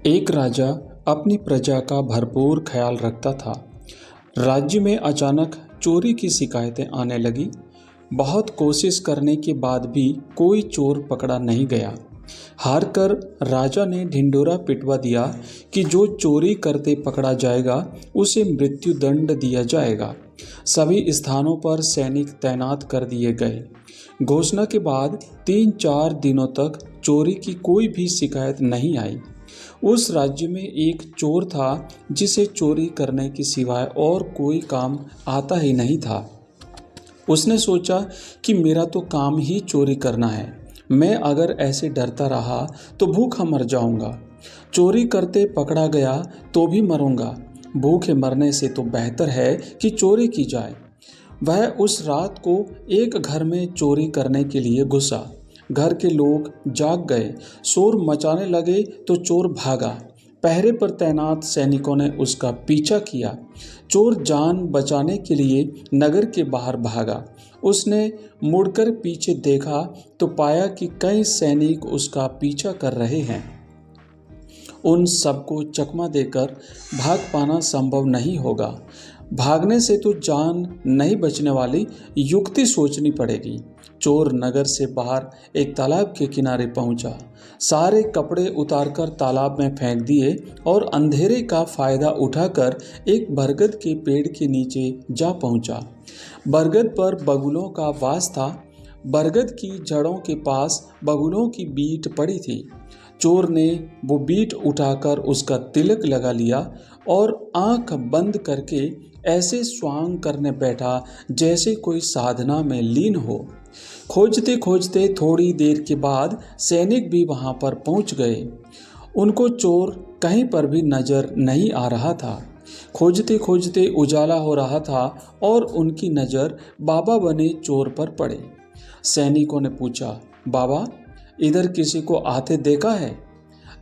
एक राजा अपनी प्रजा का भरपूर ख्याल रखता था। राज्य में अचानक चोरी की शिकायतें आने लगी। बहुत कोशिश करने के बाद भी कोई चोर पकड़ा नहीं गया। हार कर राजा ने ढिंढोरा पिटवा दिया कि जो चोरी करते पकड़ा जाएगा उसे मृत्यु दंड दिया जाएगा। सभी स्थानों पर सैनिक तैनात कर दिए गए। घोषणा के बाद 3-4 दिनों तक चोरी की कोई भी शिकायत नहीं आई। उस राज्य में एक चोर था जिसे चोरी करने के सिवाय और कोई काम आता ही नहीं था। उसने सोचा कि मेरा तो काम ही चोरी करना है। मैं अगर ऐसे डरता रहा तो भूखा मर जाऊंगा। चोरी करते पकड़ा गया तो भी मरूंगा। भूखे मरने से तो बेहतर है कि चोरी की जाए। वह उस रात को एक घर में चोरी करने के लिए घुसा। घर के लोग जाग गए, शोर मचाने लगे तो चोर भागा। पहरे पर तैनात सैनिकों ने उसका पीछा किया। चोर जान बचाने के लिए नगर के बाहर भागा। उसने मुड़कर पीछे देखा तो पाया कि कई सैनिक उसका पीछा कर रहे हैं। उन सबको चकमा देकर भाग पाना संभव नहीं होगा। भागने से तो जान नहीं बचने वाली, युक्ति सोचनी पड़ेगी। चोर नगर से बाहर एक तालाब के किनारे पहुंचा। सारे कपड़े उतारकर तालाब में फेंक दिए और अंधेरे का फायदा उठाकर एक बरगद के पेड़ के नीचे जा पहुंचा। बरगद पर बगुलों का वास था। बरगद की जड़ों के पास बगुलों की बीट पड़ी थी। चोर ने वो बीट उठाकर उसका तिलक लगा लिया और आंख बंद करके ऐसे स्वांग करने बैठा जैसे कोई साधना में लीन हो। खोजते खोजते थोड़ी देर के बाद सैनिक भी वहां पर पहुंच गए। उनको चोर कहीं पर भी नजर नहीं आ रहा था। खोजते खोजते उजाला हो रहा था और उनकी नज़र बाबा बने चोर पर पड़े। सैनिकों ने पूछा, बाबा, इधर किसी को आते देखा है?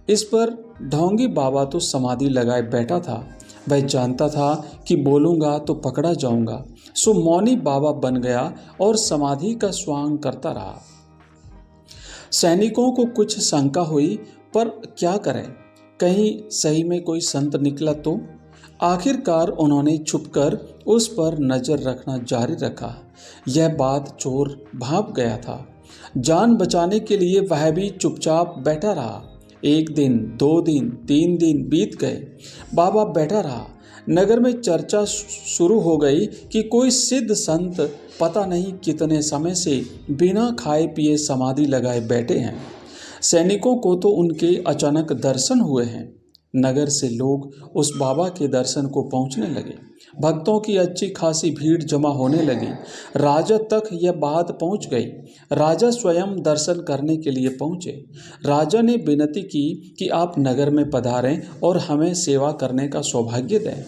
इस पर ढोंगी बाबा तो समाधि लगाए बैठा था। वह जानता था कि बोलूँगा तो पकड़ा जाऊँगा, सो मौनी बाबा बन गया और समाधि का स्वांग करता रहा। सैनिकों को कुछ शंका हुई, पर क्या करें, कहीं सही में कोई संत निकला तो? आखिरकार उन्होंने छुपकर उस पर नज़र रखना जारी रखा। यह बात चोर भांप गया था। जान बचाने के लिए वह भी चुपचाप बैठा रहा। 1 दिन, 2 दिन, 3 दिन बीत गए। बाबा बैठा रहा। नगर में चर्चा शुरू हो गई कि कोई सिद्ध संत पता नहीं कितने समय से बिना खाए पिए समाधि लगाए बैठे हैं। सैनिकों को तो उनके अचानक दर्शन हुए हैं। नगर से लोग उस बाबा के दर्शन को पहुंचने लगे। भक्तों की अच्छी खासी भीड़ जमा होने लगी। राजा तक यह बात पहुंच गई। राजा स्वयं दर्शन करने के लिए पहुंचे। राजा ने विनती की कि आप नगर में पधारें और हमें सेवा करने का सौभाग्य दें।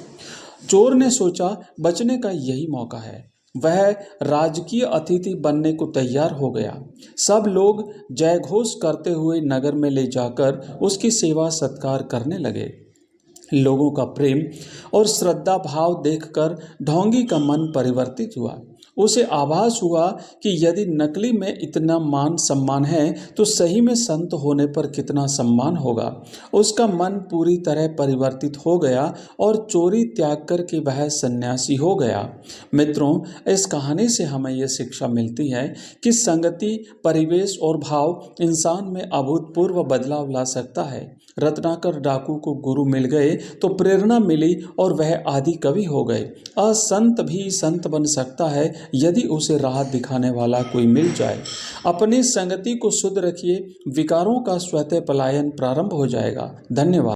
चोर ने सोचा, बचने का यही मौका है। वह राजकीय अतिथि बनने को तैयार हो गया। सब लोग जयघोष करते हुए नगर में ले जाकर उसकी सेवा सत्कार करने लगे। लोगों का प्रेम और श्रद्धा भाव देखकर ढोंगी का मन परिवर्तित हुआ। उसे आभास हुआ कि यदि नकली में इतना मान सम्मान है तो सही में संत होने पर कितना सम्मान होगा। उसका मन पूरी तरह परिवर्तित हो गया और चोरी त्याग करके वह सन्यासी हो गया। मित्रों, इस कहानी से हमें यह शिक्षा मिलती है कि संगति, परिवेश और भाव इंसान में अभूतपूर्व बदलाव ला सकता है। रत्नाकर डाकू को गुरु मिल गए तो प्रेरणा मिली और वह आदि कवि हो गए। असंत भी संत बन सकता है यदि उसे राह दिखाने वाला कोई मिल जाए। अपनी संगति को शुद्ध रखिए, विकारों का स्वतः पलायन प्रारंभ हो जाएगा। धन्यवाद।